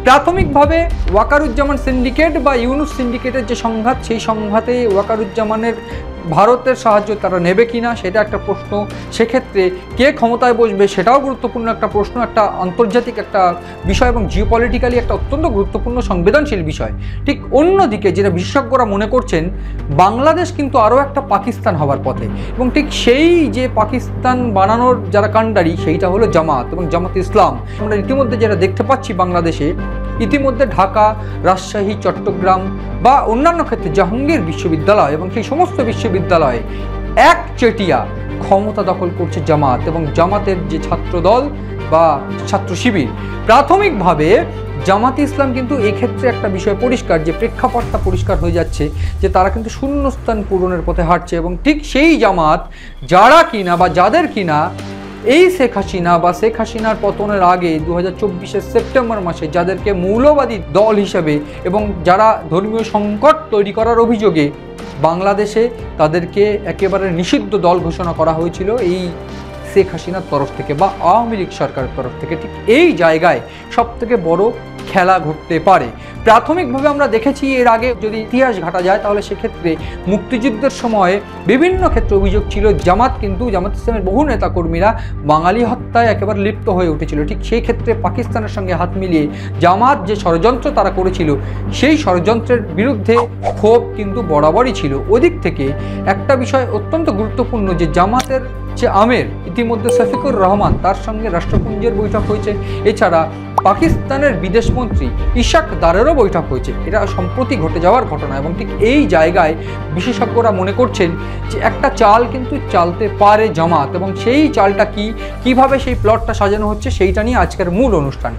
প্রাথমিকভাবে ওয়াকারুজ্জামান সিন্ডিকেট বা ইউনুস সিন্ডিকেটের যে সংঘাত, সেই সংঘাতে ওয়াকারুজ্জামানের ভারতের সাহায্য তারা নেবে কিনা সেটা একটা প্রশ্ন। সেক্ষেত্রে কে ক্ষমতায় বসবে সেটাও গুরুত্বপূর্ণ একটা প্রশ্ন, একটা আন্তর্জাতিক একটা বিষয় এবং জিওপলিটিক্যালি একটা অত্যন্ত গুরুত্বপূর্ণ সংবেদনশীল বিষয়। ঠিক অন্যদিকে যেটা বিশেষজ্ঞরা মনে করছেন, বাংলাদেশ কিন্তু আরও একটা পাকিস্তান হওয়ার পথে, এবং ঠিক সেই যে পাকিস্তান বানানোর যারা কাণ্ডারি সেইটা হলো জামাত এবং জামাত ইসলাম। আমরা ইতিমধ্যে যেটা দেখতে পাচ্ছি বাংলাদেশে, ইতিমধ্যে ঢাকা, রাজশাহী, চট্টগ্রাম বা অন্যান্য ক্ষেত্রে জাহাঙ্গীর বিশ্ববিদ্যালয় এবং সেই সমস্ত বিশ্ববিদ্যালয়ে একচেটিয়া ক্ষমতা দখল করছে জামাত এবং জামাতের যে ছাত্রদল বা ছাত্র শিবির। প্রাথমিকভাবে জামাত ইসলাম কিন্তু এক্ষেত্রে একটা বিষয় পরিষ্কার, যে প্রেক্ষাপটটা পরিষ্কার হয়ে যাচ্ছে যে তারা কিন্তু শূন্যস্থান পূরণের পথে হাঁটছে, এবং ঠিক সেই জামাত যারা কিনা বা যাদের কিনা এই শেখ হাসিনা বা শেখ হাসিনার পতনের আগে 2024-এর সেপ্টেম্বর মাসে যাদেরকে মৌলবাদী দল হিসেবে এবং যারা ধর্মীয় সংকট তৈরি করার অভিযোগে বাংলাদেশে তাদেরকে একেবারে নিষিদ্ধ দল ঘোষণা করা হয়েছিল এই শেখ হাসিনার তরফ থেকে বা আওয়ামী লীগ সরকারের তরফ থেকে, ঠিক এই জায়গায় সবথেকে বড় খেলা ঘটতে পারে। প্রাথমিকভাবে আমরা দেখেছি এর আগে যদি ইতিহাস ঘাটা যায় তাহলে সেক্ষেত্রে মুক্তিযুদ্ধের সময় বিভিন্ন ক্ষেত্রে অভিযোগ ছিল জামাত ইসলামের বহু নেতাকর্মীরা বাঙালি হত্যায় একেবারে লিপ্ত হয়ে উঠেছিল। ঠিক সেই ক্ষেত্রে পাকিস্তানের সঙ্গে হাত মিলিয়ে জামাত যে ষড়যন্ত্র তারা করেছিল, সেই ষড়যন্ত্রের বিরুদ্ধে ক্ষোভ কিন্তু বরাবরই ছিল। ওদিক থেকে একটা বিষয় অত্যন্ত গুরুত্বপূর্ণ যে জামাতের যে আমির ইতিমধ্যে শফিকুর রহমান, তার সঙ্গে রাষ্ট্রপুঞ্জের বৈঠক হয়েছে, এছাড়া পাকিস্তানের বিদেশমন্ত্রী ইশাক দারেরও বৈঠক হয়েছে। এটা সম্প্রতি ঘটে যাওয়ার ঘটনা, এবং ঠিক এই জায়গায় বিশেষজ্ঞরা মনে করছেন যে একটা চাল কিন্তু চালতে পারে জামাত, এবং সেই চালটা কিভাবে সেই প্লটটা সাজানো হচ্ছে সেইটা নিয়ে আজকের মূল অনুষ্ঠান।